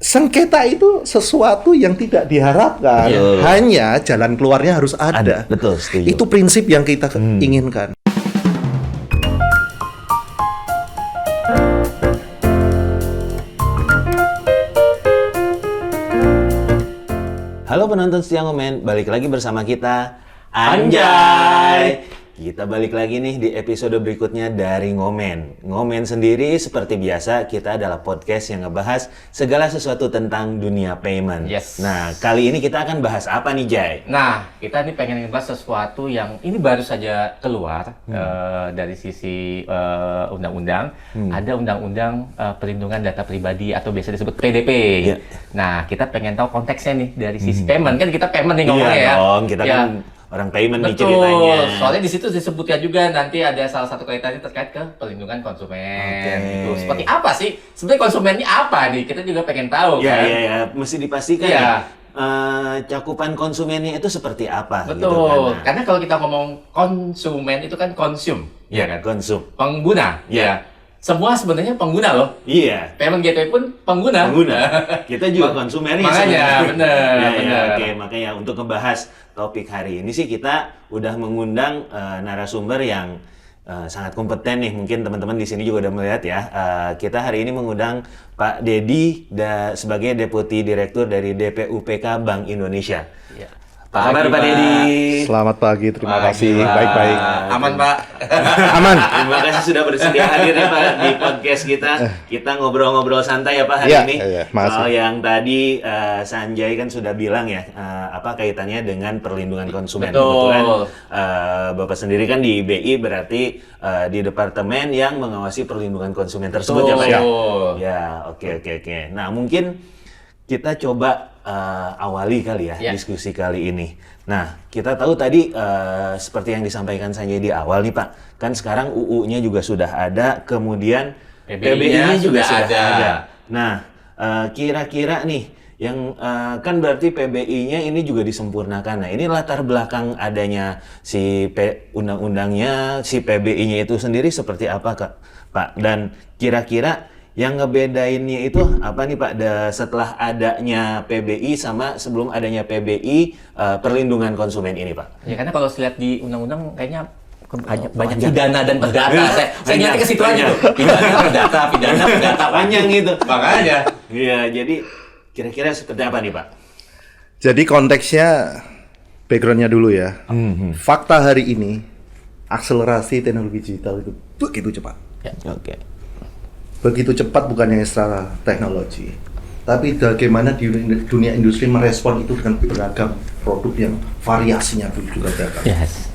sengketa itu sesuatu yang tidak diharapkan. Hanya jalan keluarnya harus ada. Betul, setuju. Itu prinsip yang kita inginkan. Halo penonton setia Ngomen, balik lagi bersama kita Anjay. Kita balik lagi nih di episode berikutnya dari Ngomen. Ngomen sendiri seperti biasa kita adalah podcast yang ngebahas segala sesuatu tentang dunia payment. Yes. Nah, kali ini kita akan bahas apa nih, Jay? Nah, kita ini pengen ngebahas sesuatu yang ini baru saja keluar dari sisi undang-undang. Ada undang-undang perlindungan data pribadi atau biasa disebut PDP. Yeah. Nah, kita pengen tahu konteksnya nih dari sisi payment. Kan kita payment nih ngomongnya Iya ya. dong, kita Ya. kan orang payment nih Betul, ceritanya. soalnya di situ disebutkan juga nanti ada salah satu kaitannya terkait ke perlindungan konsumen. Oke. Gitu. Seperti apa sih? Sebenarnya konsumen ini apa nih? Kita juga pengen tahu Ya, kan. ya, mesti dipastikan Iya. ya. Cakupan konsumennya itu seperti apa? Betul, Gitu kan. Nah, karena kalau kita ngomong konsumen itu kan konsum, ya kan? konsum. Pengguna, Iya. ya. Semua sebenarnya pengguna loh. Iya. Payment gateway pun pengguna. Kita juga konsumen nih Makanya, sebenarnya. bener, Ya, bener. Oke, makanya untuk ngebahas topik hari ini sih kita udah mengundang narasumber yang sangat kompeten nih. Mungkin teman-teman di sini juga udah melihat ya. Kita hari ini mengundang Pak Dedi sebagai Deputi Direktur dari DPUPK Bank Indonesia. Ya. Apa kabar Pak Dedi? Selamat pagi, terima Pagi, kasih. Pak. Baik-baik. Aman, Pak. Aman. Terima kasih sudah bersedia hadir ya Pak di podcast kita. Kita ngobrol-ngobrol santai ya Pak hari Iya, ini. iya, makasih. Soal yang tadi Sanjay kan sudah bilang ya, apa kaitannya dengan perlindungan konsumen. Betul. Kebetulan Bapak sendiri kan di BI berarti di departemen yang mengawasi perlindungan konsumen tersebut ya Pak ya. Betul. Ya, oke. Nah, mungkin kita coba awali kali ya Ya. diskusi kali ini. Nah, kita tahu tadi seperti yang disampaikan Sanjay di awal nih Pak, kan sekarang UU-nya juga sudah ada, kemudian PBI-nya juga sudah ada. Nah, kira-kira nih, yang kan berarti PBI-nya ini juga disempurnakan. Nah, ini latar belakang adanya si undang-undangnya, si PBI-nya itu sendiri seperti apa Pak? Dan kira-kira yang ngebedainnya itu apa nih Pak, setelah adanya PBI sama sebelum adanya PBI perlindungan konsumen ini Pak? Ya karena kalau lihat di undang-undang kayaknya banyak pidana dan perdata. Saya nyari ke situ aja tuh. Pidana, perdata. Panjang gitu. Makanya. Iya, jadi kira-kira seperti apa nih Pak? Jadi konteksnya, backgroundnya dulu ya. Fakta hari ini, akselerasi teknologi digital itu begitu cepat. Ya. Oke. Begitu cepat bukan hanya secara teknologi, tapi bagaimana di dunia industri merespon itu dengan beragam produk yang variasinya pun juga beragam. Yes.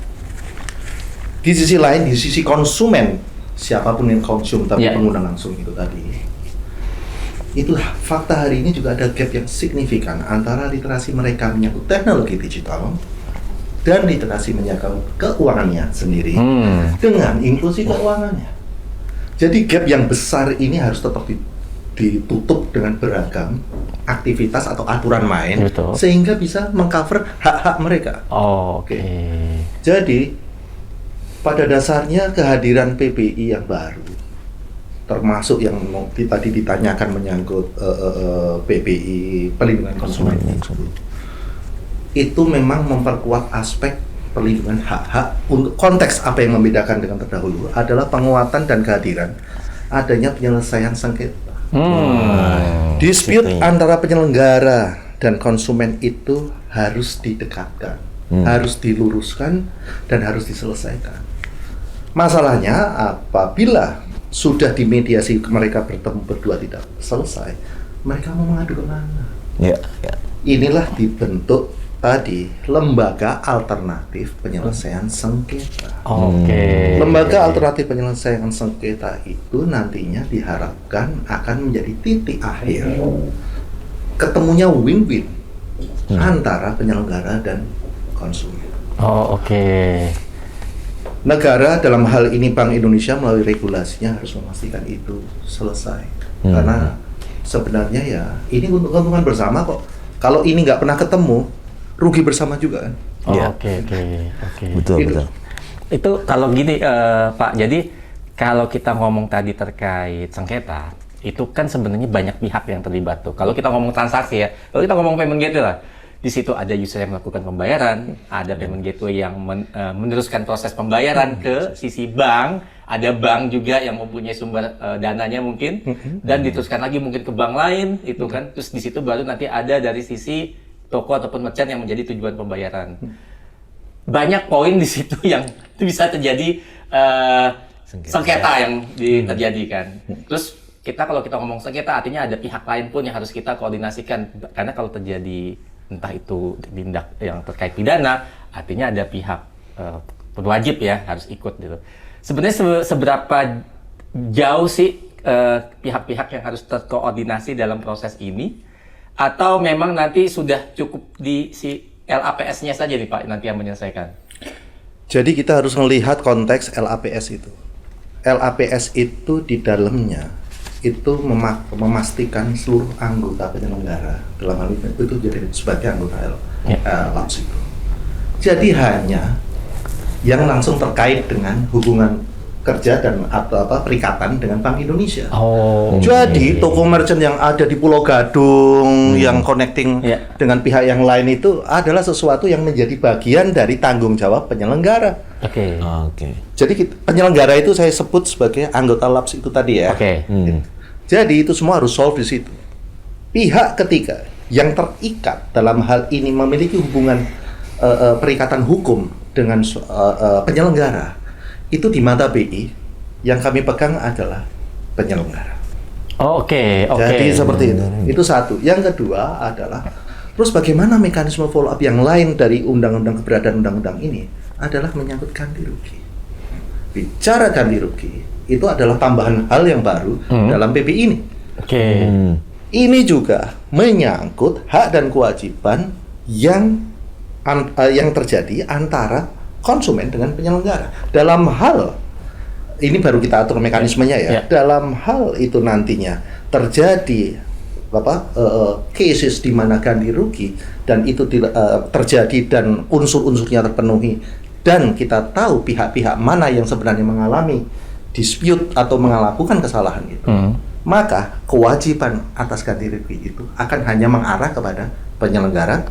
Di sisi lain, di sisi konsumen, siapapun yang konsum tapi Ya. pengguna langsung itu tadi, itulah fakta hari ini juga ada gap yang signifikan antara literasi mereka menyangkut teknologi digital dan literasi menyangkut keuangannya sendiri dengan inklusi keuangannya. Jadi gap yang besar ini harus tetap ditutup dengan beragam aktivitas atau aturan main. Betul. Sehingga bisa mengcover hak-hak mereka. Oke. Jadi pada dasarnya kehadiran PBI yang baru, termasuk yang tadi ditanyakan menyangkut PBI perlindungan konsumen itu memang memperkuat aspek perlindungan hak-hak. Untuk konteks apa yang membedakan dengan terdahulu adalah penguatan dan kehadiran adanya penyelesaian sengketa. Dispute Gitu ya. antara penyelenggara dan konsumen itu harus didekatkan, harus diluruskan dan harus diselesaikan. Masalahnya apabila sudah dimediasi mereka bertemu berdua tidak selesai, mereka mau mengadu kemana? Ya. Inilah dibentuk tadi lembaga alternatif penyelesaian sengketa. Oke. Lembaga alternatif penyelesaian sengketa itu nantinya diharapkan akan menjadi titik akhir ketemunya win-win antara penyelenggara dan konsumen. Oh, oke. Negara dalam hal ini Bank Indonesia melalui regulasinya harus memastikan itu selesai. Karena sebenarnya ya ini untuk keuntungan bersama kok. Kalau ini nggak pernah ketemu, rugi bersama juga kan. Oh, Ya. oke. Betul. Itu kalau gini Pak, jadi kalau kita ngomong tadi terkait sengketa, itu kan sebenarnya banyak pihak yang terlibat tuh. Kalau kita ngomong transaksi ya, kalau kita ngomong payment gateway lah, di situ ada user yang melakukan pembayaran, ada payment gateway yang meneruskan proses pembayaran ke sisi bank, ada bank juga yang mempunyai sumber dananya mungkin, dan diteruskan lagi mungkin ke bank lain, itu kan. Terus di situ baru nanti ada dari sisi toko ataupun merchant yang menjadi tujuan pembayaran. Banyak poin di situ yang bisa terjadi sengketa yang terjadi kan. Terus kalau kita ngomong sengketa artinya ada pihak lain pun yang harus kita koordinasikan, karena kalau terjadi entah itu tindak yang terkait pidana, artinya ada pihak berwajib ya harus ikut gitu. Sebenarnya seberapa jauh sih pihak-pihak yang harus terkoordinasi dalam proses ini, atau memang nanti sudah cukup di si LAPS-nya saja nih Pak nanti yang menyelesaikan? Jadi kita harus melihat konteks LAPS itu. LAPS itu di dalamnya itu memastikan seluruh anggota penyelenggara dalam hal itu jadi sebagai anggota LAPS itu. Jadi hanya yang langsung terkait dengan hubungan kerja dan atau perikatan dengan Bank Indonesia. Jadi toko merchant yang ada di Pulau Gadung yang connecting dengan pihak yang lain itu adalah sesuatu yang menjadi bagian dari tanggung jawab penyelenggara. Jadi penyelenggara itu saya sebut sebagai anggota LAPS itu tadi ya. Jadi itu semua harus solve di situ. Pihak ketiga yang terikat dalam hal ini memiliki hubungan perikatan hukum dengan penyelenggara itu di mata BI yang kami pegang adalah penyelenggara. Jadi seperti itu. Itu satu. Yang kedua adalah terus bagaimana mekanisme follow up yang lain dari undang-undang keberadaan undang-undang ini adalah menyangkut ganti rugi. Bicara ganti rugi itu adalah tambahan hal yang baru dalam PP ini. Ini juga menyangkut hak dan kewajiban yang terjadi antara konsumen dengan penyelenggara. Dalam hal ini baru kita atur mekanismenya ya. Dalam hal itu nantinya terjadi cases di mana ganti rugi dan itu terjadi dan unsur-unsurnya terpenuhi dan kita tahu pihak-pihak mana yang sebenarnya mengalami dispute atau melakukan kesalahan itu, maka kewajiban atas ganti rugi itu akan hanya mengarah kepada penyelenggara.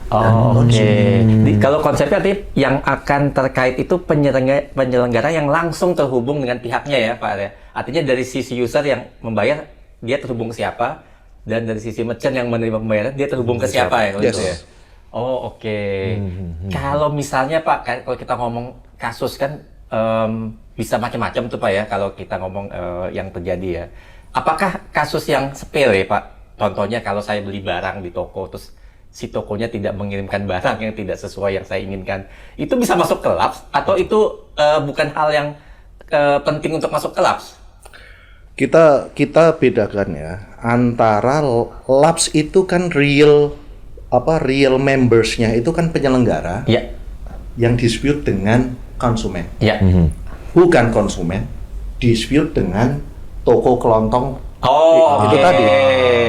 Kalau konsepnya nanti yang akan terkait itu penyelenggara yang langsung terhubung dengan pihaknya ya Pak ya. Artinya dari sisi user yang membayar dia terhubung ke siapa, dan dari sisi merchant yang menerima pembayaran dia terhubung ke siapa ya. Gitu ya. Kalau misalnya Pak, kalau kita ngomong kasus kan bisa macam-macam tuh Pak ya. Kalau kita ngomong yang terjadi ya. Apakah kasus yang sepele Pak? Contohnya kalau saya beli barang di toko terus si tokonya tidak mengirimkan barang yang tidak sesuai yang saya inginkan, itu bisa masuk ke LAPS atau itu bukan hal yang penting untuk masuk ke LAPS? Kita bedakan ya antara LAPS itu kan real membersnya itu kan penyelenggara yang dispute dengan konsumen, bukan konsumen dispute dengan toko kelontong. Itu tadi.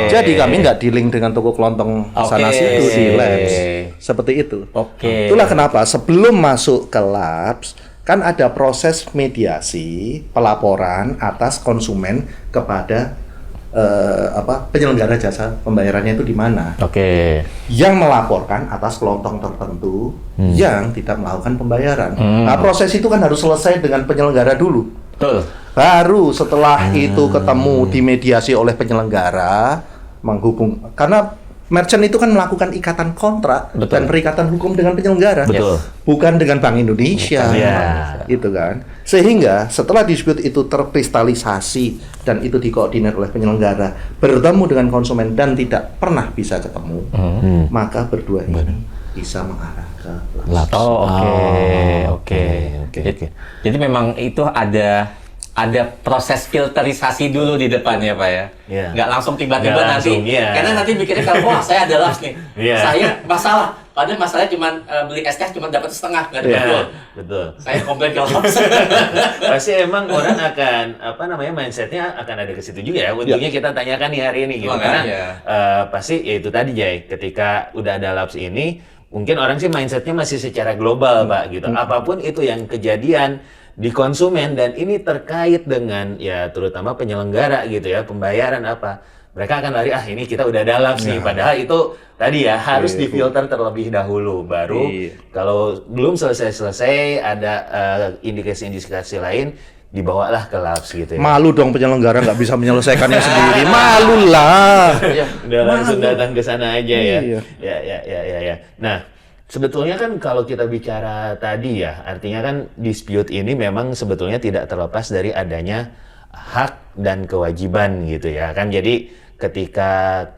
Jadi kami nggak dealing dengan toko kelontong sana situ di LAPS. Seperti itu. Itulah kenapa sebelum masuk ke LAPS kan ada proses mediasi pelaporan atas konsumen kepada penyelenggara jasa pembayarannya itu di mana. Yang melaporkan atas kelontong tertentu yang tidak melakukan pembayaran. Nah, proses itu kan harus selesai dengan penyelenggara dulu. Baru setelah itu ketemu dimediasi oleh penyelenggara menghubung, karena merchant itu kan melakukan ikatan kontrak dan perikatan hukum dengan penyelenggara, bukan dengan Bank Indonesia, itu kan. Sehingga setelah dispute itu terkristalisasi dan itu dikoordinir oleh penyelenggara bertemu dengan konsumen dan tidak pernah bisa ketemu, maka berdua ini bisa mengarah ke LAPS. Jadi memang itu ada proses filterisasi dulu di depan ya Pak ya. Nggak langsung tiba-tiba nanti. Karena nanti pikirnya kalau wah saya ada LAPS nih. Saya masalah. Padahal masalahnya cuma beli es teh cuma dapat setengah, nggak dapat full. Betul. Saya komplain ke LAPS. Pasti emang orang akan mindsetnya akan ada ke situ juga ya. Untungnya kita tanyakan nih hari ini gitu. Karena pasti ya itu tadi Jay, ketika udah ada LAPS ini mungkin orang sih mindsetnya masih secara global Pak gitu. Apapun itu yang kejadian di konsumen, dan ini terkait dengan ya terutama penyelenggara gitu ya, pembayaran apa, mereka akan lari, ini kita udah dalam sih, padahal itu tadi ya harus difilter terlebih dahulu, baru kalau belum selesai ada indikasi-indikasi lain, dibawalah ke labs gitu ya. Malu dong penyelenggara nggak bisa menyelesaikannya sendiri. Malu lah. Udah langsung datang ke sana aja ya. Iya. Ya. Nah, sebetulnya kan kalau kita bicara tadi ya, artinya kan dispute ini memang sebetulnya tidak terlepas dari adanya hak dan kewajiban gitu ya kan. Jadi ketika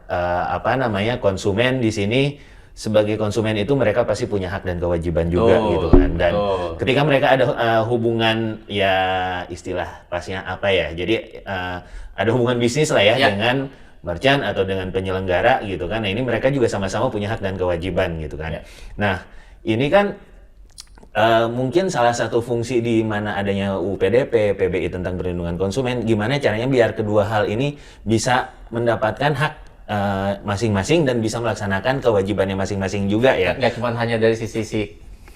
konsumen di sini, sebagai konsumen itu mereka pasti punya hak dan kewajiban juga gitu kan. Dan ketika mereka ada hubungan ya istilah pasnya apa ya, jadi ada hubungan bisnis lah ya dengan merchant atau dengan penyelenggara gitu kan. Nah ini mereka juga sama-sama punya hak dan kewajiban gitu kan. Nah ini kan mungkin salah satu fungsi di mana adanya UU PDP, PBI tentang perlindungan konsumen, gimana caranya biar kedua hal ini bisa mendapatkan hak masing-masing dan bisa melaksanakan kewajibannya masing-masing juga ya. Nggak cuma hanya dari sisi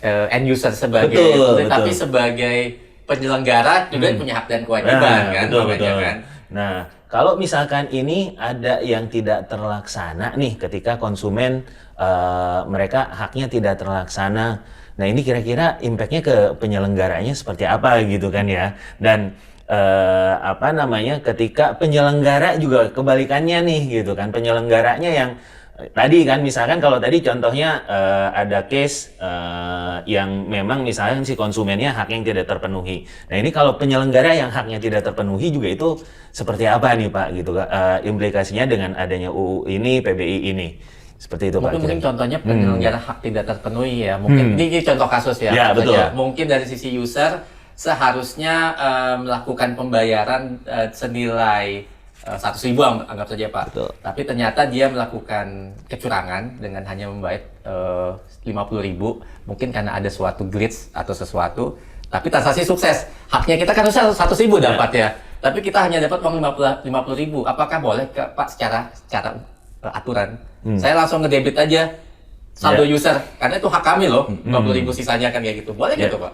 end user sebagai tapi sebagai penyelenggara juga punya hak dan kewajiban kan. Betul. Kan? Nah, kalau misalkan ini ada yang tidak terlaksana nih ketika konsumen mereka haknya tidak terlaksana. Nah, ini kira-kira impact-nya ke penyelenggaranya seperti apa gitu kan ya. Dan ketika penyelenggara juga kebalikannya nih gitu kan, penyelenggaranya yang tadi kan misalkan kalau tadi contohnya ada case yang memang misalkan si konsumennya haknya yang tidak terpenuhi. Nah ini kalau penyelenggara yang haknya tidak terpenuhi juga itu seperti apa nih Pak gitu, implikasinya dengan adanya UU ini, PBI ini. Seperti itu mungkin, Pak. Mungkin contohnya penyelenggara hak tidak terpenuhi ya. Mungkin ini contoh kasus ya. Ya betul. Mungkin dari sisi user seharusnya melakukan pembayaran senilai 100.000 anggap saja Pak. Betul. Tapi ternyata dia melakukan kecurangan dengan hanya membayar 50.000, mungkin karena ada suatu glitch atau sesuatu. Tapi transaksi sukses. Haknya kita kan harusnya 100.000 dapat ya. Tapi kita hanya dapat uang 50.000. Apakah boleh Pak secara aturan? Saya langsung ngedebit aja saldo user karena itu hak kami loh. 50.000 sisanya kan kayak gitu. Boleh gitu Pak?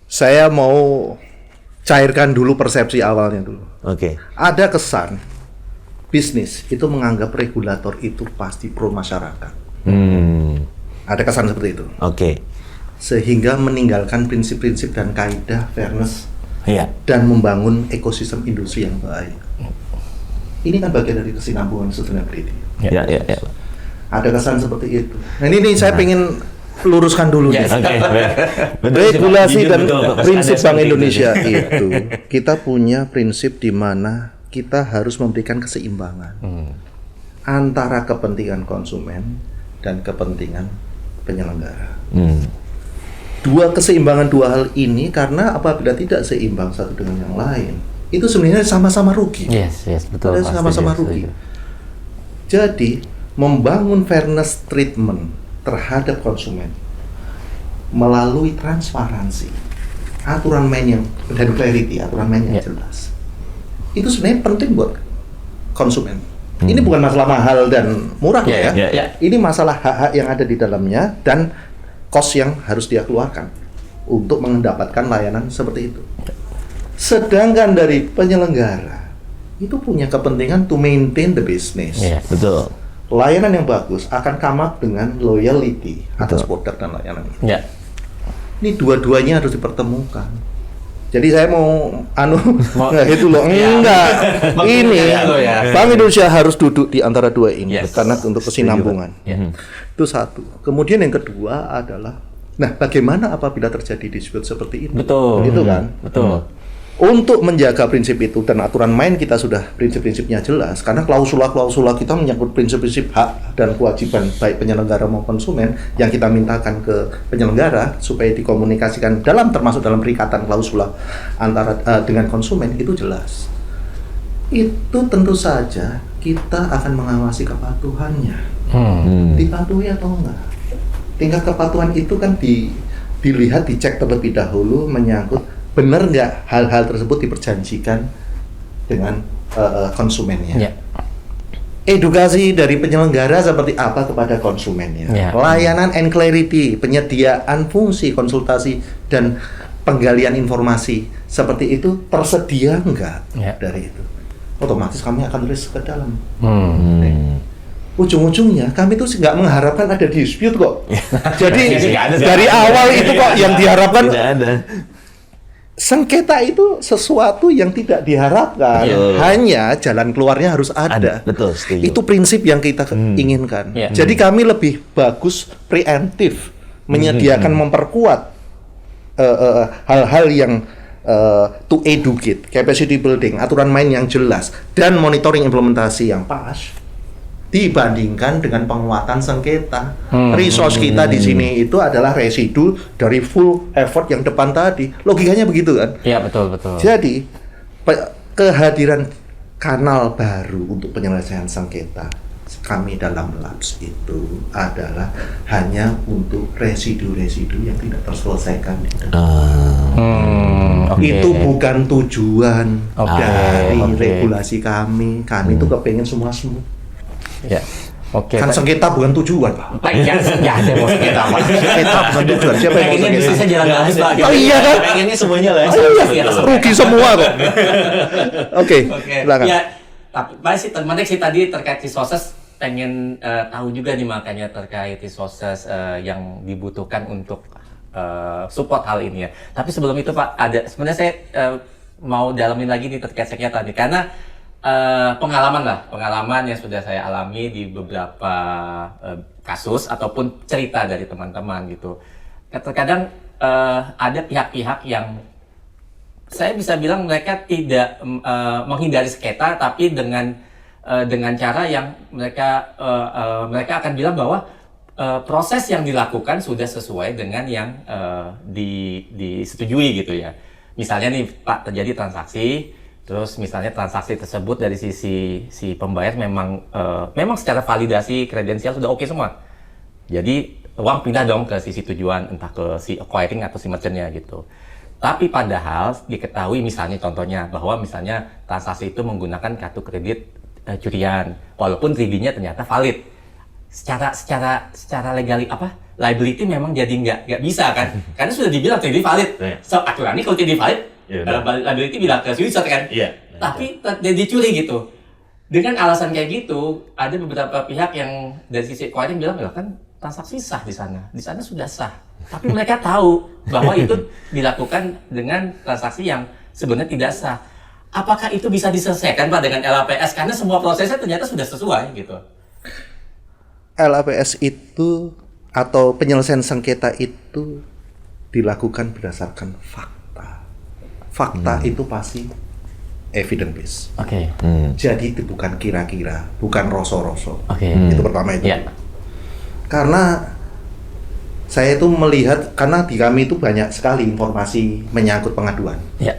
Saya mau cairkan dulu persepsi awalnya dulu. Oke. Ada kesan bisnis itu menganggap regulator itu pasti pro masyarakat. Ada kesan seperti itu. Oke. Sehingga meninggalkan prinsip-prinsip dan kaidah fairness dan membangun ekosistem industri yang baik. Ini kan bagian dari kesinambungan sustainability. Ya. Ada kesan seperti itu. Nah ini saya pengen luruskan dulu nih. Regulasi dan prinsip Bank Indonesia itu kita punya prinsip di mana kita harus memberikan keseimbangan antara kepentingan konsumen dan kepentingan penyelenggara. Keseimbangan dua hal ini karena apabila tidak seimbang satu dengan yang lain, itu sebenarnya sama-sama rugi. Yes, betul. Sama-sama rugi. Jadi membangun fairness treatment terhadap konsumen melalui transparansi, aturan main yang dan clarity, aturan main yang jelas. Itu sebenarnya penting buat konsumen. Ini bukan masalah mahal dan murah ya. Ini masalah hak-hak yang ada di dalamnya dan cost yang harus dia keluarkan untuk mendapatkan layanan seperti itu. Sedangkan dari penyelenggara itu punya kepentingan to maintain the business. Betul. Layanan yang bagus akan come up dengan loyalty atas produk dan layanan itu. Ini dua-duanya harus dipertemukan. Jadi saya mau enggak itu loh. Enggak. Ini Bank Indonesia harus duduk di antara dua ini karena untuk kesinambungan. Itu satu. Kemudian yang kedua adalah bagaimana apabila terjadi dispute seperti itu? Betul. Gitu kan? Betul. Untuk menjaga prinsip itu dan aturan main kita sudah prinsip-prinsipnya jelas karena klausula-klausula kita menyangkut prinsip-prinsip hak dan kewajiban baik penyelenggara maupun konsumen yang kita mintakan ke penyelenggara supaya dikomunikasikan termasuk dalam perikatan klausula antara dengan konsumen itu jelas. Itu tentu saja kita akan mengawasi kepatuhannya. Dipatuhi atau enggak? Tingkat kepatuhan itu kan dilihat, dicek terlebih dahulu menyangkut benar nggak hal-hal tersebut diperjanjikan dengan konsumennya. Edukasi dari penyelenggara seperti apa kepada konsumennya. Layanan and clarity, penyediaan fungsi konsultasi dan penggalian informasi seperti itu tersedia enggak Ya. dari itu, otomatis kami akan risk ke dalam. Hmm. Ujung-ujungnya kami tuh nggak mengharapkan ada dispute kok. Jadi Nggak ada. dari awal itu kok yang diharapkan Tidak ada. sengketa itu sesuatu yang tidak diharapkan. Iya. Hanya jalan keluarnya harus ada. Betul, setuju. Itu prinsip yang kita inginkan. Iya. Jadi kami lebih bagus preemptif, menyediakan memperkuat hal-hal yang to educate, capacity building, aturan main yang jelas, dan monitoring implementasi yang pas dibandingkan dengan penguatan sengketa. Resource kita di sini itu adalah residu dari full effort yang depan tadi. Logikanya begitu kan? Iya, betul, betul. Jadi kehadiran kanal baru untuk penyelesaian sengketa kami dalam labs itu adalah hanya untuk residu-residu yang tidak terselesaikan. Oke. Itu bukan tujuan Oke, dari oke. regulasi kami. Kami itu kepengen semua smooth. Ya. Oke. Kan Pak. sengketa bukan tujuan, Pak. Pak, ya ada mau sengketa, Pak. Sengketa bukan tujuan. Siapa yang mau Pengennya sengketa? bisnisnya jalan bagus, Pak. Oh iya kan? Pengennya semuanya lah. Oh iya, rugi semua kok. Oke, Oke. silakan. Ya, tapi Pak sih menarik sih tadi terkait resources, pengen tahu juga nih makanya terkait resources yang dibutuhkan untuk support hal ini ya. Tapi sebelum itu Pak, ada sebenarnya saya mau dalamin lagi nih terkait sengketa nih karena pengalaman yang sudah saya alami di beberapa kasus ataupun cerita dari teman-teman gitu. Terkadang ada pihak-pihak yang saya bisa bilang mereka tidak menghindari sengketa, tapi dengan cara yang mereka akan bilang bahwa proses yang dilakukan sudah sesuai dengan yang disetujui gitu ya. Misalnya nih Pak, terjadi transaksi, terus misalnya transaksi tersebut dari sisi si pembayar memang secara validasi kredensial sudah oke semua. Jadi uang pindah dong ke sisi tujuan, entah ke si acquiring atau si merchant-nya gitu. Tapi padahal diketahui misalnya contohnya bahwa misalnya transaksi itu menggunakan kartu kredit curian, walaupun 3D-nya ternyata valid. Secara liability memang jadi nggak bisa kan, karena sudah dibilang 3D valid. So aturannya kalau 3D valid, liability bilang ke user kan. Tapi dia curi gitu. Dengan alasan kayak gitu, ada beberapa pihak yang dari sisi acquiring bilang kan transaksi sah di sana sudah sah. Tapi mereka tahu bahwa itu dilakukan dengan transaksi yang sebenarnya tidak sah. Apakah itu bisa diselesaikan Pak dengan LAPS? Karena semua prosesnya ternyata sudah sesuai gitu. LAPS itu atau penyelesaian sengketa itu dilakukan berdasarkan fakta. Fakta itu pasti evidence based. Oke. Jadi itu bukan kira-kira, bukan rosok-rosok. Oke. Itu pertama itu. Ya. Karena saya itu melihat, karena di kami itu banyak sekali informasi menyangkut pengaduan. Ya.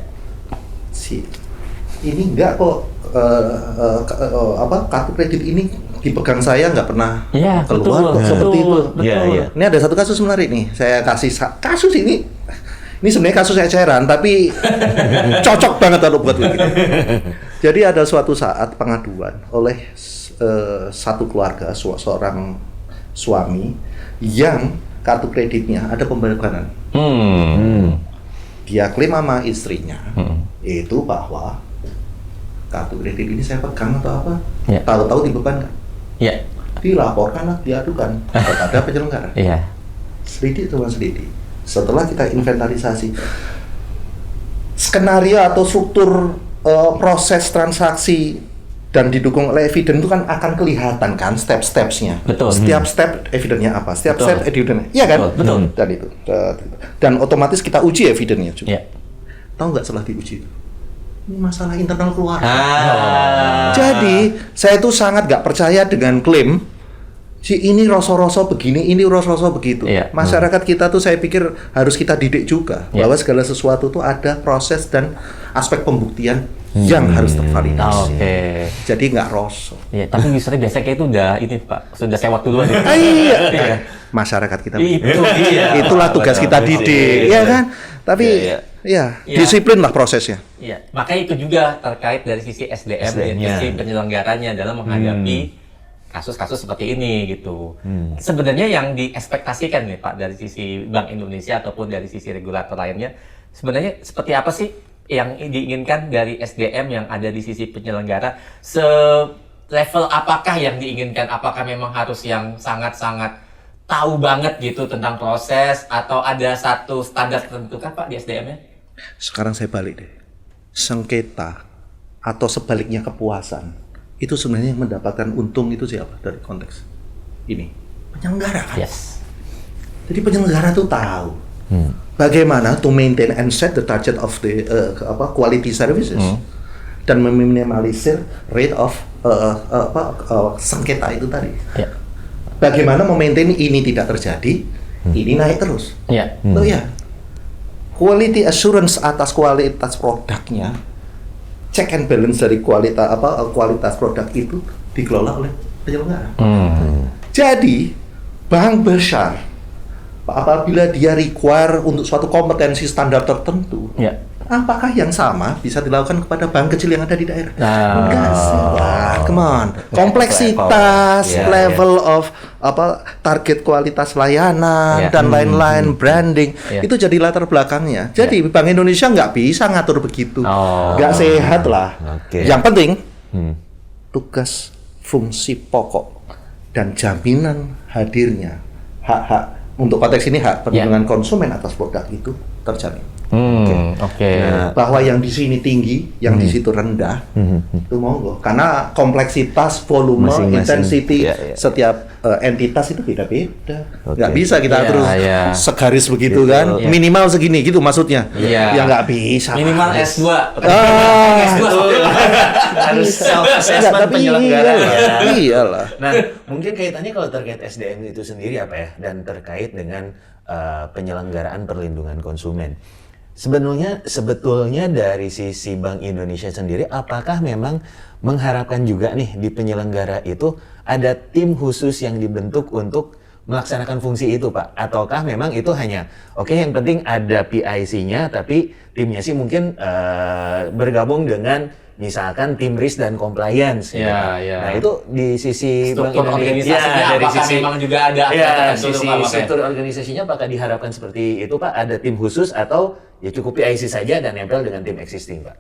Ini enggak kok kartu kredit ini dipegang saya nggak pernah Iya, keluar kok seperti itu. Iya. Ini ada satu kasus menarik nih. Saya kasih kasus ini. Ini sebenarnya kasus eceran tapi cocok banget kalau buat kita. Jadi ada suatu saat pengaduan oleh satu keluarga, seorang suami yang kartu kreditnya ada pembayaran. Dia klaim sama istrinya itu bahwa kartu kredit ini saya pegang atau apa? Ya. Tahu-tahu dibebankan. Ya. Dilaporkan, diadukan kepada penyelenggara. Iya. Selidik. Setelah kita inventarisasi skenario atau struktur proses transaksi dan didukung oleh evidence itu kan akan kelihatan kan step-stepsnya. Betul. Setiap step evidence-nya apa? Setiap Betul. step evidence-nya. Iya kan? Betul. Dan itu. Dan otomatis kita uji evidence-nya juga. Iya. Tahu nggak setelah diuji? Ini masalah internal keluarga. Ah. Jadi saya tuh sangat nggak percaya dengan klaim ini rosok-rosok begini, ini rosok-rosok begitu. Iya. Masyarakat kita tuh saya pikir harus kita didik juga Iya. bahwa segala sesuatu tuh ada proses dan aspek pembuktian yang harus tervalidasi. Oke. Jadi nggak rosok. Iya, tapi usernya biasanya kayak itu udah ini Pak, sudah sewot duluan. Iya. Masyarakat kita. Itu iya. Itulah tugas kita didik, ya kan? Tapi Iya. ya Iya. disiplin lah prosesnya. Iya, makanya itu juga terkait dari sisi SDM, dari SDM-nya. sisi penyelenggaranya dalam menghadapi kasus-kasus seperti ini gitu. Sebenarnya yang diekspektasikan nih Pak dari sisi Bank Indonesia ataupun dari sisi regulator lainnya sebenarnya seperti apa sih yang diinginkan dari SDM yang ada di sisi penyelenggara? Level apakah yang diinginkan? Apakah memang harus yang sangat-sangat tahu banget gitu tentang proses, atau ada satu standar tertentu kan Pak di SDM-nya? Sekarang saya balik deh. Sengketa atau sebaliknya kepuasan itu sebenarnya yang mendapatkan untung itu siapa dari konteks ini? Penyelenggara kan? Yes. Jadi penyelenggara tuh tahu bagaimana to maintain and set the target of the quality services dan meminimalisir rate of sengketa itu tadi. Ya. Bagaimana memaintain ini tidak terjadi, ini naik terus. Ya. Oh ya, quality assurance atas kualitas produknya, check and balance dari kualitas produk itu dikelola oleh penyelenggara. Jadi bank besar apabila dia require untuk suatu kompetensi standar tertentu, apakah yang sama bisa dilakukan kepada bank kecil yang ada di daerah? Enggak sih. Wah, come on. Kompleksitas, level of target kualitas layanan dan lain-lain, branding itu jadi latar belakangnya. Jadi Bank Indonesia nggak bisa ngatur begitu, nggak sehat lah. Yang penting tugas, fungsi pokok dan jaminan hadirnya hak-hak, untuk konteks ini hak perlindungan konsumen atas produk itu terjamin. Bahwa yang di sini tinggi, yang di situ rendah, itu monggo. Karena kompleksitas, volume, intensity setiap entitas itu beda-beda. Nggak bisa kita atur segaris begitu kan. Minimal segini gitu maksudnya. Ya nggak bisa. Minimal S2. Harus self-assessment penyelenggara. Iyalah. Nah, mungkin kaitannya kalau terkait SDM itu sendiri apa ya? Dan terkait dengan penyelenggaraan perlindungan konsumen. Sebetulnya dari sisi Bank Indonesia sendiri, apakah memang mengharapkan juga nih di penyelenggara itu ada tim khusus yang dibentuk untuk melaksanakan fungsi itu, Pak? Ataukah memang itu hanya, yang penting ada PIC-nya, tapi timnya sih mungkin bergabung dengan misalkan tim risk dan compliance. Nah itu di sisi Bank Indonesia, dari sisi memang juga ada sisi struktur organisasinya, apakah diharapkan seperti itu, Pak? Ada tim khusus atau ya cukup PIC saja dan nempel dengan tim existing, Pak?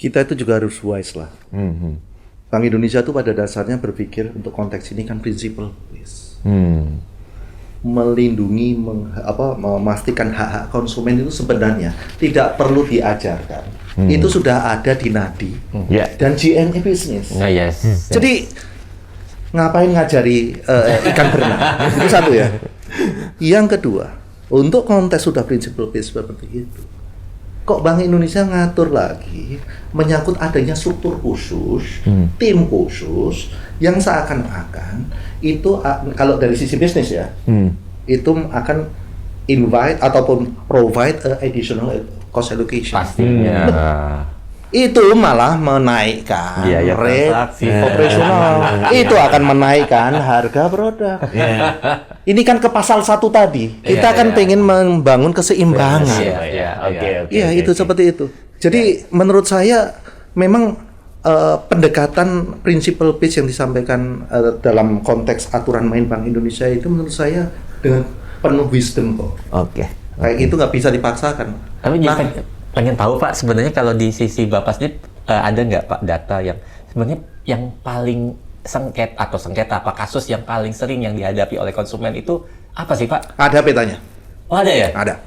Kita itu juga harus wise lah. Bank Indonesia itu pada dasarnya berpikir untuk konteks ini kan principle based. Melindungi, memastikan hak-hak konsumen itu sebenarnya tidak perlu diajarkan. Itu sudah ada di nadi dan GNE bisnis. Jadi ngapain ngajari ikan berenang? Itu satu ya. Yang kedua, untuk konteks sudah principle based seperti itu, kok Bank Indonesia ngatur lagi menyangkut adanya struktur khusus, tim khusus yang seakan-akan itu kalau dari sisi bisnis ya, itu akan invite ataupun provide additional cost allocation. Pastinya. Itu malah menaikkan rate operasional. Itu akan menaikkan harga produk. Ini kan ke pasal 1 tadi. Kita kan pengen membangun keseimbangan. Itu seperti itu. Jadi menurut saya memang pendekatan principle based yang disampaikan dalam konteks aturan main Bank Indonesia itu menurut saya dengan penuh wisdom kok. Kayak itu nggak bisa dipaksakan. Tapi pengen tahu Pak, sebenarnya kalau di sisi Bapak sendiri ada nggak Pak data yang sebenarnya yang paling sengketa apa kasus yang paling sering yang dihadapi oleh konsumen itu apa sih Pak? Ada petanya. Oh ada ya? Ada.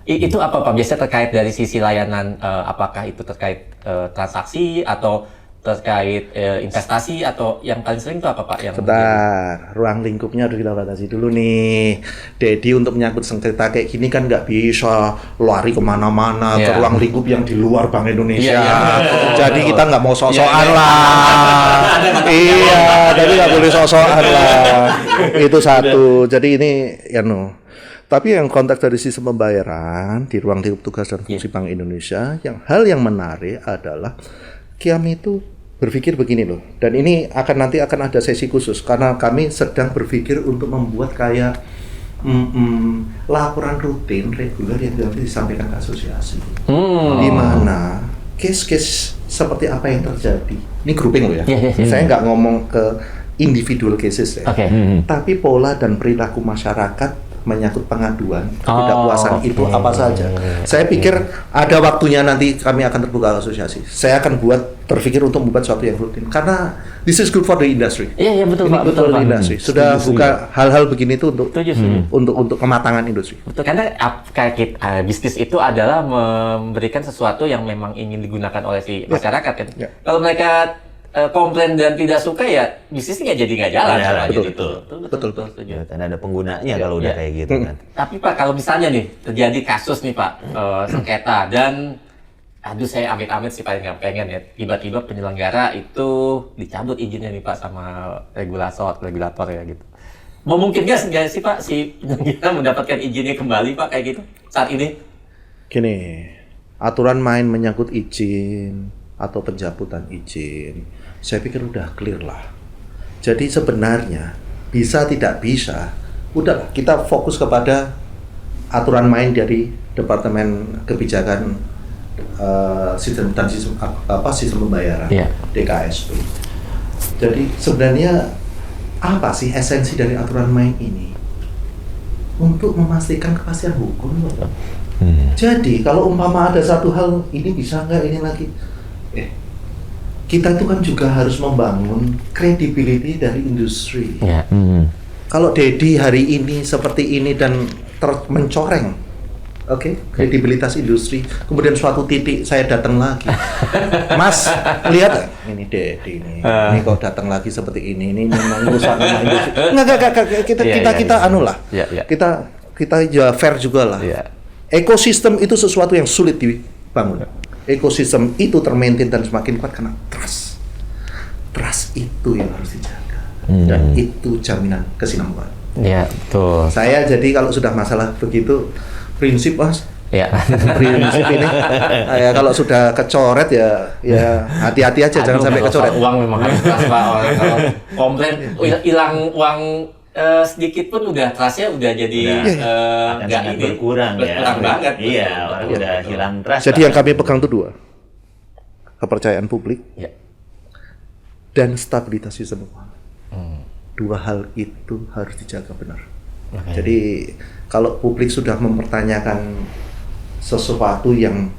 Itu apa Pak? Biasanya terkait dari sisi layanan, apakah itu terkait transaksi atau terkait investasi, atau yang paling sering itu apa Pak? Bentar, ruang lingkupnya harus kita batasi dulu nih. Dedi untuk menyangkut sengketa kayak gini kan nggak bisa lari kemana-mana ke ruang lingkup yang di luar Bank Indonesia. Jadi kita nggak mau sok-sokan lah. Jadi nggak boleh sok-sokan lah. Itu satu. Jadi ini Tapi yang konteks dari sistem pembayaran di ruang lingkup tugas dan fungsi Bank Indonesia, hal yang menarik adalah kami itu berpikir begini loh, dan ini nanti akan ada sesi khusus karena kami sedang berpikir untuk membuat kayak laporan rutin reguler yang disampaikan ke asosiasi, di mana case-case seperti apa yang terjadi. Ini grouping loh ya. Saya nggak ngomong ke individual cases ya, tapi pola dan perilaku masyarakat menyangkut pengaduan, ketidakpuasan itu apa saja. Saya pikir ada waktunya nanti kami akan terbuka asosiasi. Saya akan berpikir untuk membuat sesuatu yang rutin karena this is good for the industry. Iya betul Ini Pak, good betul for the Pak. industry. Sudah buka hal-hal begini itu untuk untuk kematangan industri. Betul, karena kayak bisnis itu adalah memberikan sesuatu yang memang ingin digunakan oleh si masyarakat kan. Kalau mereka komplain dan tidak suka ya bisnisnya jadi nggak jalan. Betul. Ya, karena ada penggunanya kalau udah kayak gitu kan. Tapi Pak, kalau misalnya nih terjadi kasus nih Pak, sengketa dan aduh saya amit-amit sih paling nggak pengen ya tiba-tiba penyelenggara itu dicabut izinnya nih Pak sama regulator ya gitu. Memungkinkan nggak sih Pak si penyelenggara mendapatkan izinnya kembali Pak kayak gitu saat ini? Gini, aturan main menyangkut izin atau pencabutan izin, saya pikir udah clear lah. Jadi sebenarnya bisa tidak bisa, udah kita fokus kepada aturan main dari Departemen Kebijakan Sistem Pembayaran DKSP. Jadi sebenarnya apa sih esensi dari aturan main ini? Untuk memastikan kepastian hukum. Jadi kalau umpama ada satu hal ini bisa nggak ini lagi, kita itu kan juga harus membangun credibility dari industri. Kalau Dedi hari ini seperti ini dan mencoreng, kredibilitas industri, kemudian suatu titik saya datang lagi, Mas lihat ini Dedi ini kok datang lagi seperti ini merusak nama industri. Enggak, kita anu lah, kita ya fair juga lah. Ekosistem itu sesuatu yang sulit dibangun. Ekosistem itu termaintain dan semakin kuat karena trust itu yang harus dijaga dan itu jaminan kesinambungan. Iya betul. Saya jadi kalau sudah masalah begitu prinsip Mas, prinsip ini ya kalau sudah kecoret ya hati-hati aja. Jangan sampai kecoret. Uang memang harus trust Pak. Kalau komplain hilang uang sedikit pun udah trustnya udah jadi nggak ini berkurang banget. Iya, orang udah hilang trust. Jadi yang kami pegang itu dua, kepercayaan publik dan stabilitas sistem keuangan. Dua hal itu harus dijaga benar. Jadi kalau publik sudah mempertanyakan sesuatu yang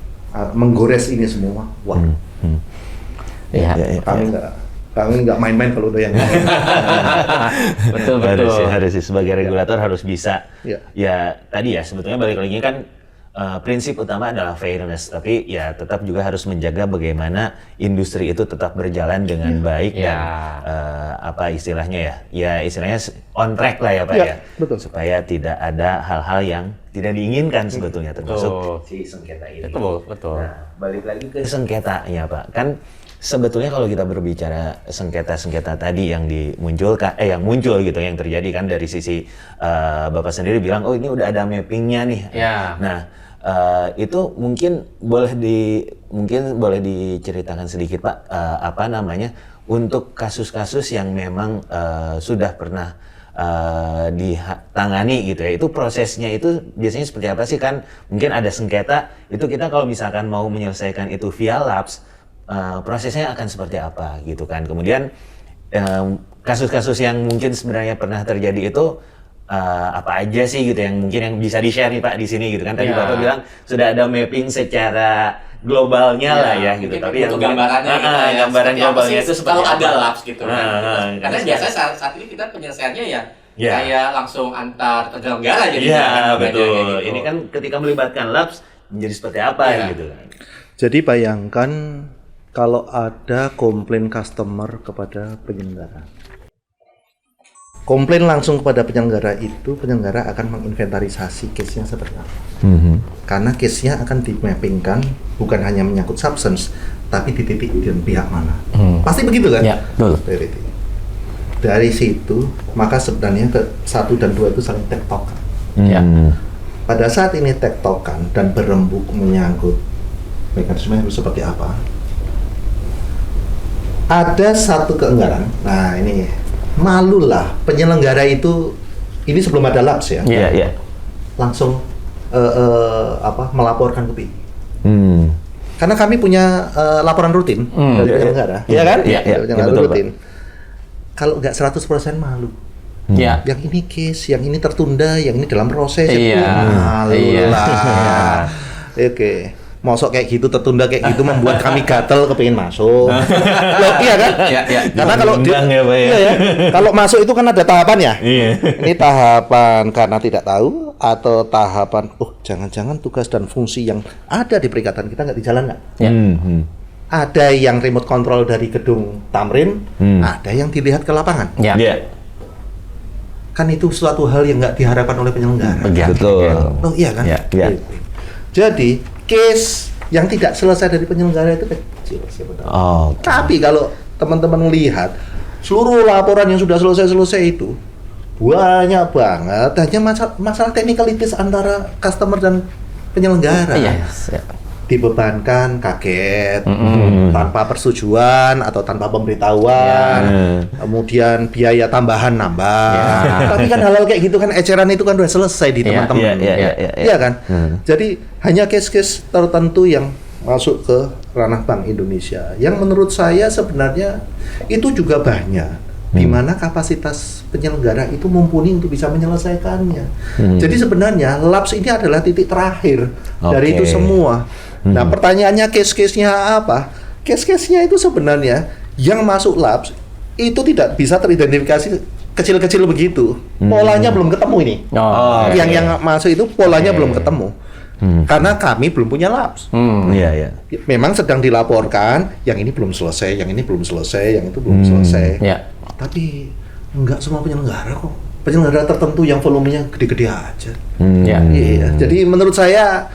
menggores ini semua, kami nggak main-main kalau udah yang betul. Harus sebagai regulator harus bisa. Ya tadi ya sebetulnya balik lagi kan prinsip utama adalah fairness, tapi ya tetap juga harus menjaga bagaimana industri itu tetap berjalan dengan baik dan apa istilahnya ya istilahnya on track lah ya Pak ya. Betul. Supaya tidak ada hal-hal yang tidak diinginkan sebetulnya termasuk si sengketa ini. Betul. Nah, balik lagi ke sengketanya Pak. Kan sebetulnya kalau kita berbicara sengketa-sengketa tadi yang dimunculkan, yang muncul gitu, yang terjadi kan dari sisi Bapak sendiri bilang, oh ini udah ada mappingnya nih. Nah, itu mungkin boleh diceritakan sedikit Pak, apa namanya, untuk kasus-kasus yang memang sudah pernah ditangani gitu ya, itu prosesnya itu biasanya seperti apa sih? Kan mungkin ada sengketa, itu kita kalau misalkan mau menyelesaikan itu via labs, prosesnya akan seperti apa gitu kan. Kemudian kasus-kasus yang mungkin sebenarnya pernah terjadi itu apa aja sih gitu yang mungkin yang bisa di-share nih Pak di sini gitu kan. Tadi Bapak bilang sudah ada mapping secara globalnya lah ya gitu. Tapi untuk gambarannya gambaran globalnya itu seperti kalau apa? ada labs gitu kan. Karena biasanya saat ini kita penyelesaiannya kayak langsung antar penyelenggara jadi betul. Gitu. Ini kan ketika melibatkan labs menjadi seperti apa gitu kan. Jadi bayangkan kalau ada komplain customer kepada penyelenggara. Komplain langsung kepada penyelenggara itu, penyelenggara akan menginventarisasi case-nya seperti apa. Karena case-nya akan dimappingkan bukan hanya menyangkut substance, tapi di titik dan pihak mana. Pasti begitu kan? Ya, betul. Dari situ, maka sebenarnya ke 1 dan 2 itu saling tektokan. Pada saat ini tektokan dan berembuk menyangkut mekanisme itu seperti apa, ada satu keenggaran. Nah ini malulah penyelenggara itu, ini sebelum ada labs ya, langsung melaporkan ke BI. Karena kami punya laporan rutin dari penyelenggara, ya kan? Iya, penyelenggara rutin. Kalau nggak 100% malu, Ya. Yang ini case, yang ini tertunda, yang ini dalam proses. Iya. Alah. Oke. Mosok kayak gitu tertunda kayak gitu membuat kami gatel kepengin masuk. Loh, iya kan? Iya. Karena kalau Diundang ya, Pak, ya? Iya ya. Kalau masuk itu kan ada tahapan ya. Iya. Ini tahapan karena tidak tahu atau tahapan jangan-jangan tugas dan fungsi yang ada di perikatan kita nggak dijalankan. Ya. Ada yang remote control dari gedung Tamrin, ada yang dilihat ke lapangan. Ya. Iya. Kan itu suatu hal yang nggak diharapkan oleh penyelenggara. Betul. Oh iya kan? Ya. Ya. Gitu. Jadi case yang tidak selesai dari penyelenggara itu kecil sebetulnya. Oh. Tapi kalau teman-teman lihat seluruh laporan yang sudah selesai itu banyak banget hanya masalah technicalities antara customer dan penyelenggara. Yes. Ya. Dibebankan kaget tanpa persetujuan atau tanpa pemberitahuan, kemudian biaya tambahan nambah. Tapi kan hal-hal kayak gitu kan eceran itu kan udah selesai di teman-teman. Iya kan? Jadi hanya case-case tertentu yang masuk ke ranah Bank Indonesia yang menurut saya sebenarnya itu juga banyak di mana kapasitas penyelenggara itu mumpuni untuk bisa menyelesaikannya. Jadi sebenarnya labs ini adalah titik terakhir dari itu semua. Nah, pertanyaannya case-case-nya apa? Case-case-nya itu sebenarnya yang masuk labs itu tidak bisa teridentifikasi kecil-kecil begitu. Polanya belum ketemu ini. Yang masuk itu polanya belum ketemu. Karena kami belum punya labs. Iya. Memang sedang dilaporkan, yang ini belum selesai, yang ini belum selesai, yang itu belum selesai. Ya. Tapi enggak semua penyelenggara kok. Penyelenggara tertentu yang volumenya gede-gede aja. Ya. Iya. Jadi menurut saya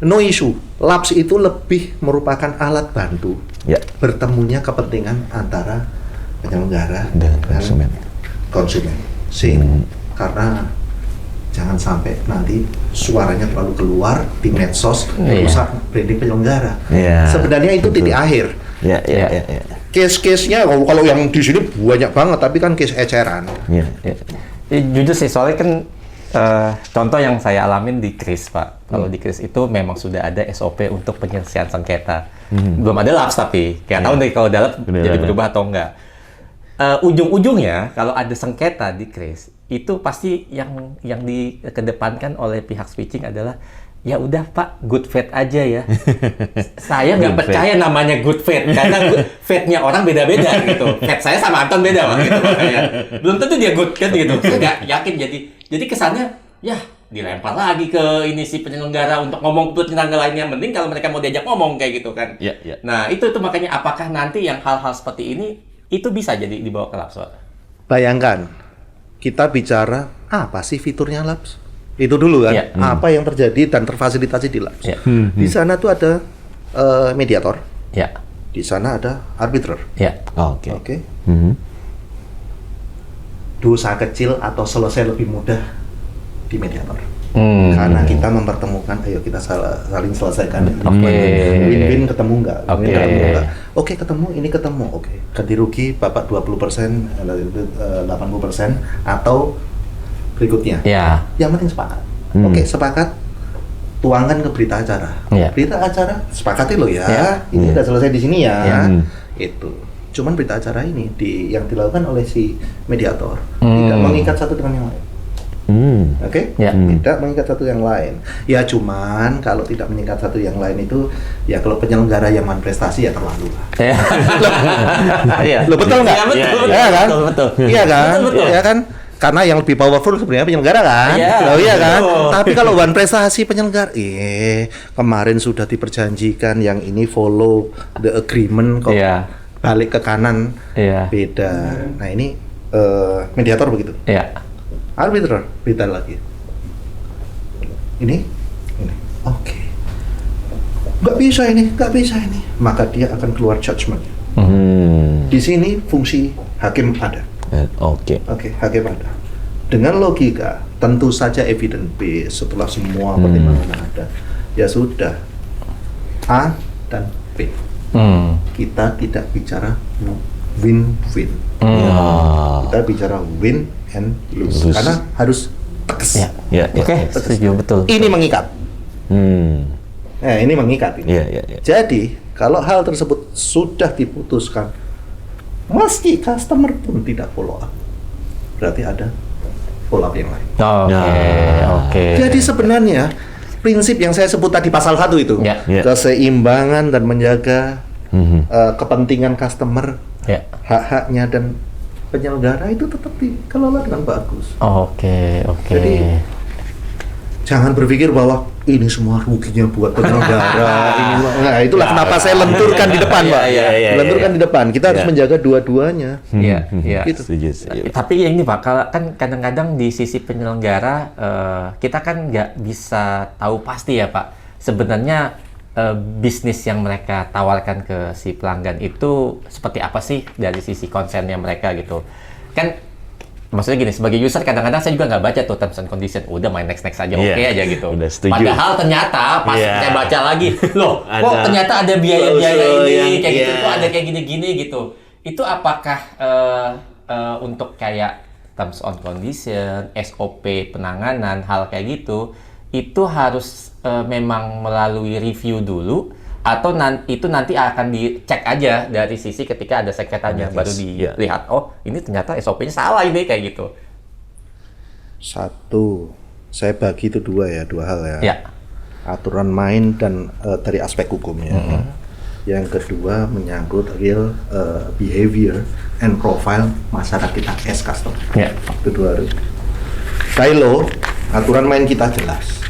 no issue. Labs itu lebih merupakan alat bantu bertemunya kepentingan antara penyelenggara Dan konsumen. konsumen. Karena jangan sampai nanti suaranya terlalu keluar di medsos merusak branding penyelenggara. Sebenarnya itu titik akhir. Iya. Case-case-nya kalau yang di sini banyak banget, tapi kan case eceran. Ya, jujur sih, soalnya kan contoh yang saya alamin di KRIS, Pak. Kalau di KRIS itu memang sudah ada SOP untuk penyelesaian sengketa. Belum ada labs tapi, kayak tahu deh kalau dalam jadi berubah atau enggak. Ujung-ujungnya kalau ada sengketa di KRIS, itu pasti yang dikedepankan oleh pihak switching adalah ya udah Pak, good faith aja ya. Saya nggak percaya namanya good faith karena faith-nya orang beda-beda gitu. Faith saya sama Anton beda Pak gitu makanya. Belum tentu dia good kan gitu. Saya nggak yakin jadi kesannya ya dilempar lagi ke ini si penyelenggara untuk ngomong ke penyelenggara lainnya. Mending kalau mereka mau diajak ngomong kayak gitu kan. Nah itu makanya apakah nanti yang hal-hal seperti ini itu bisa jadi dibawa ke labs Pak? Bayangkan kita bicara apa sih fiturnya labs? Itu dulu kan, apa yang terjadi dan terfasilitasi di labs. Di sana tuh ada mediator, di sana ada arbiter. Oke. Dosa kecil atau selesai lebih mudah di mediator. Karena kita mempertemukan, ayo kita saling selesaikan. Win-win ketemu nggak? Oke, ketemu, ini ketemu. Oke, ganti rugi Bapak 20%, 80% atau berikutnya. Yang penting sepakat. Oke, sepakat. Tuangkan ke berita acara. Berita acara sepakati loh ya. Ini udah selesai di sini ya. Itu. Cuman berita acara ini yang dilakukan oleh si mediator tidak mengikat satu dengan yang lain. Oke? Tidak mengikat satu yang lain. Ya cuman kalau tidak mengikat satu yang lain itu ya kalau penyelenggara yang manifestasi ya terlalu lah. Lo betul nggak? Iya kan? Iya kan? Iya kan? Karena yang lebih powerful sebenarnya penyelenggara kan? Iya kan? Tapi kalau one prestasi penyelenggara, kemarin sudah diperjanjikan yang ini follow the agreement kok balik ke kanan beda. Nah ini mediator begitu. Arbiter beda lagi. Ini. Oke. Nggak bisa ini. Maka dia akan keluar judgment. Di sini fungsi hakim ada. Oke, hakim ada. Dengan logika, tentu saja evidence base setelah semua pertimbangan ada. Ya sudah, A dan B. Kita tidak bicara win-win. Kita bicara win and lose. Karena harus tegas. Oke, setuju betul. Ini mengikat. Ini mengikat ini. Jadi, kalau hal tersebut sudah diputuskan, meski customer pun tidak follow up, berarti ada follow up yang lain. Oke. Jadi sebenarnya prinsip yang saya sebut tadi pasal 1 itu, Ya. keseimbangan dan menjaga kepentingan customer, hak-haknya dan penyelenggara itu tetap dikelola dengan bagus. Oke. Jadi jangan berpikir bahwa ini semua ruginya buat penyelenggara. Nah, itulah kenapa saya lenturkan di depan, Pak. Lenturkan di depan. Kita harus menjaga dua-duanya. Iya. Gitu. Setuju. Tapi ya ini Pak, kan kadang-kadang di sisi penyelenggara kita kan nggak bisa tahu pasti ya Pak. Sebenarnya bisnis yang mereka tawarkan ke si pelanggan itu seperti apa sih dari sisi konsennya mereka gitu. Kan maksudnya gini, sebagai user kadang-kadang saya juga nggak baca tuh terms and condition, udah main next aja, oke aja gitu. Udah setuju. Padahal ternyata pas saya baca lagi, loh kok ternyata ada biaya-biaya ini kayak gitu, kok ada kayak gini-gini gitu. Itu apakah untuk kayak terms and condition, SOP penanganan hal kayak gitu, itu harus memang melalui review dulu, atau itu nanti akan dicek aja dari sisi ketika ada sengketanya baru dilihat, oh ini ternyata SOP-nya salah ini kayak gitu. Satu, saya bagi itu dua hal ya. Ya. Aturan main dan dari aspek hukumnya. Yang kedua menyangkut real behavior and profile masyarakat kita as customer. Ya. Kedua harus. Silo, aturan main kita jelas.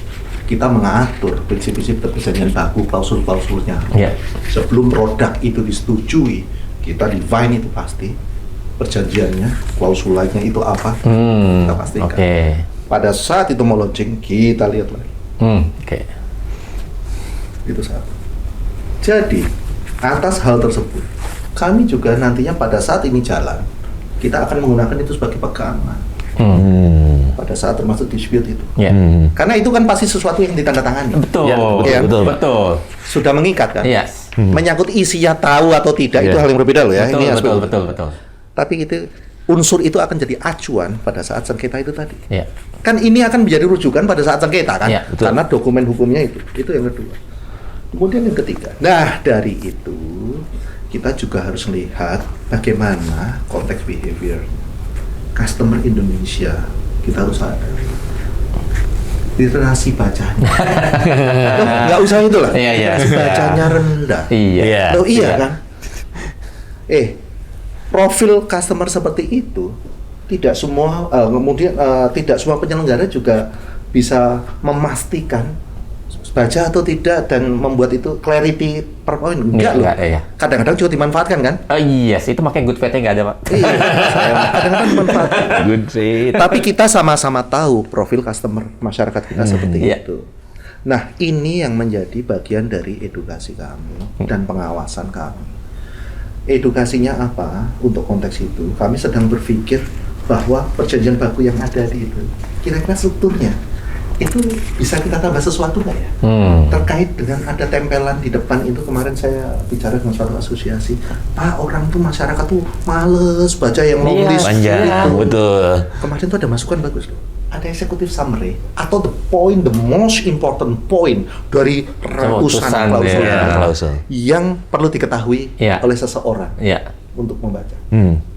Kita mengatur prinsip-prinsip perjanjian baku, klausul-klausulnya. Ya. Sebelum produk itu disetujui, kita define itu pasti perjanjiannya, klausulanya itu apa, kita pastikan. Pada saat itu mau launching, kita lihat lagi. Itu satu. Jadi atas hal tersebut, kami juga nantinya pada saat ini jalan, kita akan menggunakan itu sebagai pegangan. Pada saat termasuk dispute itu. Karena itu kan pasti sesuatu yang ditandatangani. Betul. Sudah mengikat kan? Yes. Menyangkut isinya tahu atau tidak itu hal yang berbeda loh ya. Betul. Tapi itu unsur itu akan jadi acuan pada saat sengketa itu tadi. Iya. Kan ini akan menjadi rujukan pada saat sengketa kan? Iya, Karena dokumen hukumnya itu yang kedua. Kemudian yang ketiga. Nah, dari itu kita juga harus melihat bagaimana konteks behavior customer Indonesia. Kita harus ada literasi bacanya. Nggak usah itu lah. Bacanya rendah. Iya kan? Profil customer seperti itu tidak semua tidak semua penyelenggara juga bisa memastikan baca atau tidak dan membuat itu clarity per poin. Enggak loh. Kadang-kadang juga dimanfaatkan kan? Yes, itu makanya good faith-nya nggak ada, Pak. Iya, kadang-kadang dimanfaatkan. Good faith. Tapi kita sama-sama tahu profil customer masyarakat kita seperti itu. Nah, ini yang menjadi bagian dari edukasi kami dan pengawasan kami. Edukasinya apa untuk konteks itu? Kami sedang berpikir bahwa perjanjian baku yang ada di itu, kira-kira strukturnya itu bisa kita tambah sesuatu nggak ya? Terkait dengan ada tempelan di depan itu, kemarin saya bicara dengan suatu asosiasi, Pak, orang tuh masyarakat tuh males baca yang long list panjang, betul. Kemarin tuh ada masukan bagus loh. Ada executive summary atau the most important point dari ratusan klausul yang perlu diketahui oleh seseorang untuk membaca,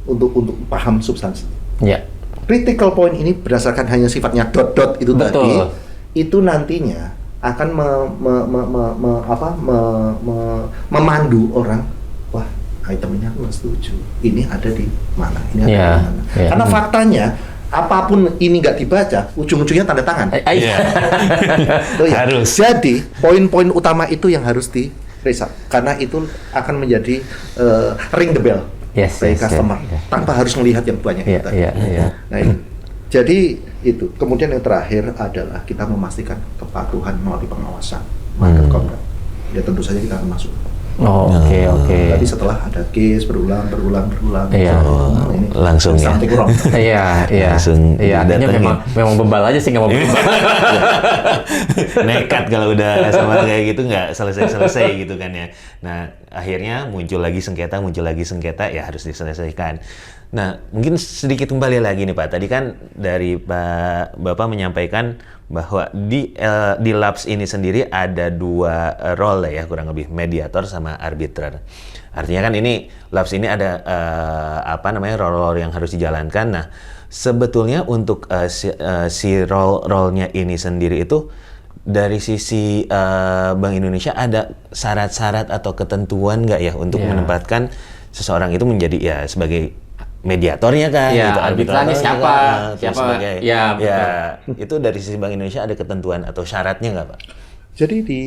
untuk paham substansi. Critical point ini berdasarkan hanya sifatnya dot-dot itu tadi, itu nantinya akan memandu orang, wah item ini aku nggak setuju, ini ada di mana, ini ada di mana. Karena faktanya apapun ini nggak dibaca, ujung-ujungnya tanda tangan. Harus. Jadi poin-poin utama itu yang harus diresap, karena itu akan menjadi ring the bell. Customer tanpa harus melihat yang banyak Nah, jadi itu. Kemudian yang terakhir adalah kita memastikan kepatuhan melalui pengawasan market conduct. Ya tentu saja kita akan masuk. Tapi setelah ada case berulang. Ini langsung ya. Artinya memang bebal aja sih, nggak mau berubah. Nekat kalau udah sama kayak gitu nggak selesai gitu kan ya. Nah akhirnya muncul lagi sengketa ya harus diselesaikan. Nah mungkin sedikit kembali lagi nih Pak. Tadi kan dari Bapak menyampaikan bahwa di labs ini sendiri ada dua role ya, kurang lebih mediator sama arbiter. Artinya kan ini labs ini ada role yang harus dijalankan. Nah sebetulnya untuk si role-nya ini sendiri itu dari sisi Bank Indonesia ada syarat-syarat atau ketentuan nggak ya untuk menempatkan seseorang itu menjadi ya sebagai mediatornya kan, ya, gitu, arbitranya siapa, sebagai, ya, itu dari sisi Bank Indonesia ada ketentuan atau syaratnya nggak Pak? Jadi di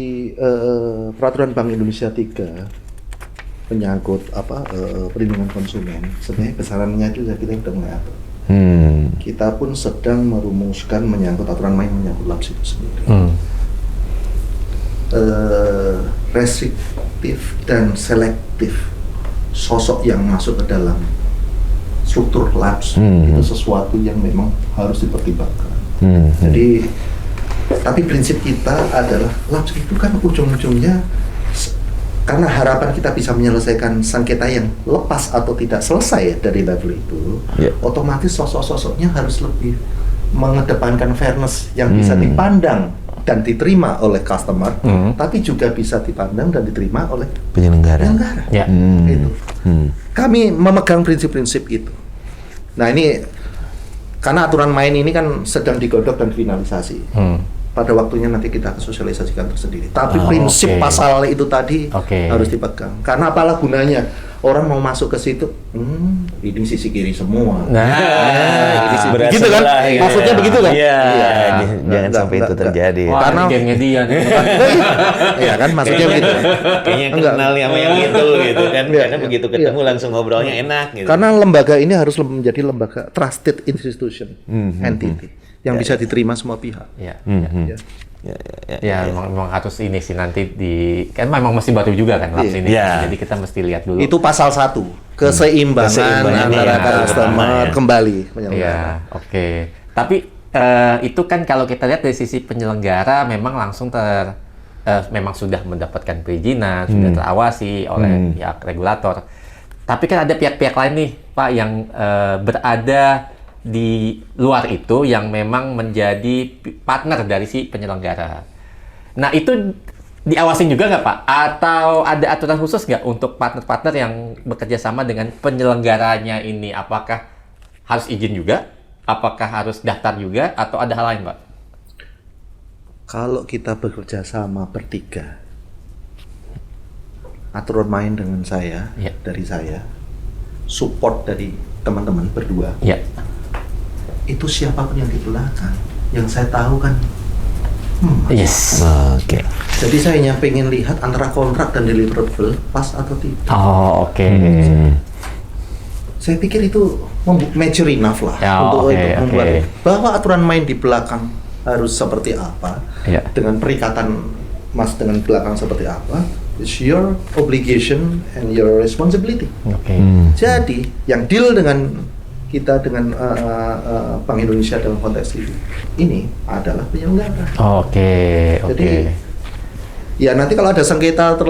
peraturan Bank Indonesia 3 menyangkut perlindungan konsumen, sebenarnya besarannya itu kita sudah mengatur. Kita pun sedang merumuskan menyangkut aturan main menyangkut LAPS itu sendiri. Restriktif dan selektif sosok yang masuk ke dalam struktur LAPS itu sesuatu yang memang harus dipertimbangkan. Jadi, tapi prinsip kita adalah LAPS itu kan ujung-ujungnya karena harapan kita bisa menyelesaikan sengketa yang lepas atau tidak selesai dari level itu, otomatis sosok-sosoknya harus lebih mengedepankan fairness yang bisa dipandang dan diterima oleh customer, tapi juga bisa dipandang dan diterima oleh penyelenggara. Gitu. Kami memegang prinsip-prinsip itu. Nah ini karena aturan main ini kan sedang digodok dan finalisasi. Pada waktunya nanti kita sosialisasikan tersendiri. Tapi prinsip pasal itu tadi harus dipegang. Karena apalah gunanya orang mau masuk ke situ, ini sisi kiri semua. Ini gitu kan? Maksudnya begitu kan? Iya. Jangan sampai itu terjadi. Wah, Karena gengnya dia nih. Iya kan? Maksudnya begitu. Kayaknya kenal sama yang itu gitu kan. Karena begitu ketemu langsung ngobrolnya enak gitu. Karena lembaga ini harus menjadi lembaga trusted institution, entity yang bisa diterima semua pihak. Ya, memang harus ini sih nanti kan memang masih baru juga kan LAPS ini. Jadi kita mesti lihat dulu. Itu pasal 1, keseimbangan antara customer kembali penyelenggara. Tapi itu kan kalau kita lihat dari sisi penyelenggara memang langsung memang sudah mendapatkan perizinan, sudah terawasi oleh pihak regulator. Tapi kan ada pihak-pihak lain nih, Pak, yang berada di luar itu yang memang menjadi partner dari si penyelenggara. Nah itu diawasin juga nggak Pak? Atau ada aturan khusus nggak untuk partner-partner yang bekerja sama dengan penyelenggaranya ini? Apakah harus izin juga? Apakah harus daftar juga? Atau ada hal lain Pak? Kalau kita bekerja sama bertiga, aturan main dengan saya, dari saya, support dari teman-teman berdua, itu siapapun yang di belakang, yang saya tahu kan, jadi saya hanya pengen lihat antara kontrak dan deliverable pas atau tidak. Saya pikir itu mature enough lah untuk membuat bahwa aturan main di belakang harus seperti apa, dengan perikatan mas dengan belakang seperti apa. It's your obligation and your responsibility. Jadi yang deal dengan kita dengan Bank Indonesia dalam konteks ini adalah penyelenggara. Jadi ya nanti kalau ada sengketa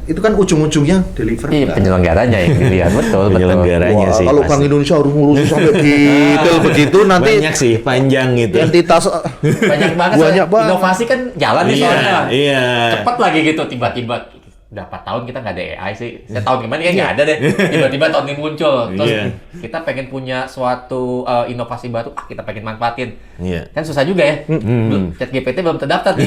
itu kan ujung-ujungnya deliver. Penyelenggaranya yang dilihat betul. Penyelenggaranya sih. Kalau Bank Indonesia harus ngurusin sampai detail begitu nanti banyak sih, panjang gitu. Entitas banyak banget. Inovasi kan jalan nih soalnya. Cepat lagi gitu tiba-tiba. Udah 4 tahun kita nggak ada AI sih. Saya tahun kemarin kan nggak ada deh. Tiba-tiba tahun ini muncul. Terus kita pengen punya suatu inovasi baru, kita pengen manfaatin. Kan susah juga ya. ChatGPT belum terdaftar di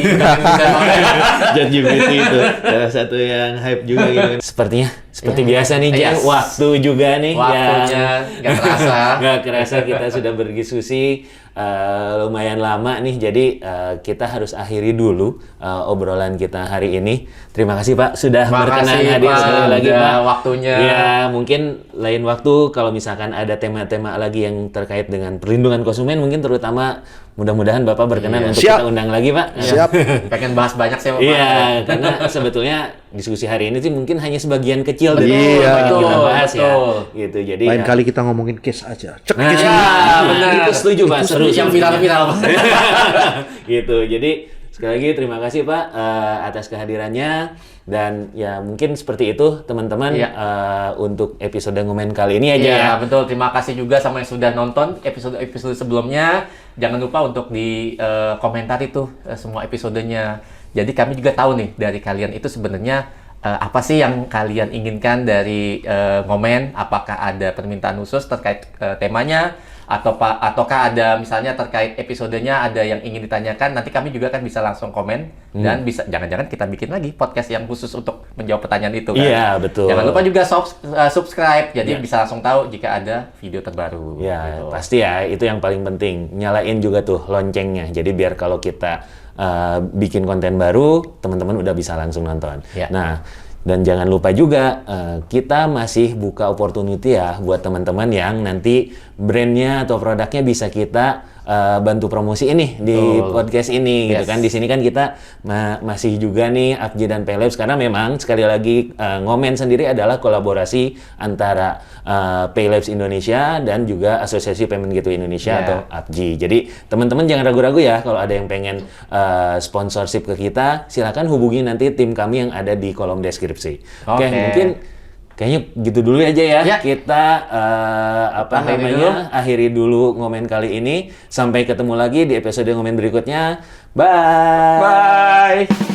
ChatGPT itu salah satu yang hype juga gitu. Sepertinya seperti biasa nih, waktu juga nih. Waktunya nggak kerasa. Nggak kerasa kita sudah berdiskusi lumayan lama nih. Jadi kita harus akhiri dulu obrolan kita hari ini. Terima kasih Pak sudah berkenan hadir sekali lagi Pak. Waktunya. Ya mungkin lain waktu kalau misalkan ada tema-tema lagi yang terkait dengan perlindungan konsumen, mungkin terutama mudah-mudahan Bapak berkenan untuk kita undang lagi Pak. Siap. Pengen bahas banyak sih Pak. Iya, karena sebetulnya diskusi hari ini sih mungkin hanya sebagian kecil dari yang kita bahas ya. Gitu. Jadi lain kali kita ngomongin case aja. Cek nah, case. Benar. Itu setuju Pak. Seru yang viral-viral. Gitu. Jadi sekali lagi terima kasih Pak atas kehadirannya. Dan ya mungkin seperti itu teman-teman untuk episode Ngomen kali ini aja. Iya betul, terima kasih juga sama yang sudah nonton episode sebelumnya. Jangan lupa untuk di komentar itu semua episodenya. Jadi kami juga tahu nih dari kalian itu sebenarnya apa sih yang kalian inginkan dari Ngomen. Apakah ada permintaan khusus terkait temanya, ataukah ada misalnya terkait episodenya ada yang ingin ditanyakan, nanti kami juga kan bisa langsung komen dan bisa jangan-jangan kita bikin lagi podcast yang khusus untuk menjawab pertanyaan itu kan. Iya, betul. Jangan lupa juga subscribe jadi bisa langsung tahu jika ada video terbaru. Ya, gitu. pasti ya, itu yang paling penting. Nyalain juga tuh loncengnya. Jadi biar kalau kita bikin konten baru, teman-teman udah bisa langsung nonton. Ya. Nah, dan jangan lupa juga kita masih buka opportunity ya buat teman-teman yang nanti brandnya atau produknya bisa kita bantu promosi ini di podcast ini gitu kan. Di sini kan kita masih juga nih Apji dan Paylabs karena memang sekali lagi Ngomen sendiri adalah kolaborasi antara Paylabs Indonesia dan juga Asosiasi Payment Gateway Indonesia atau Apji. Jadi teman-teman jangan ragu-ragu ya kalau ada yang pengen sponsorship ke kita, silakan hubungi nanti tim kami yang ada di kolom deskripsi. Oke, mungkin kayaknya gitu dulu aja ya. Kita akhiri dulu Ngomen kali ini. Sampai ketemu lagi di episode Ngomen berikutnya. Bye. Bye.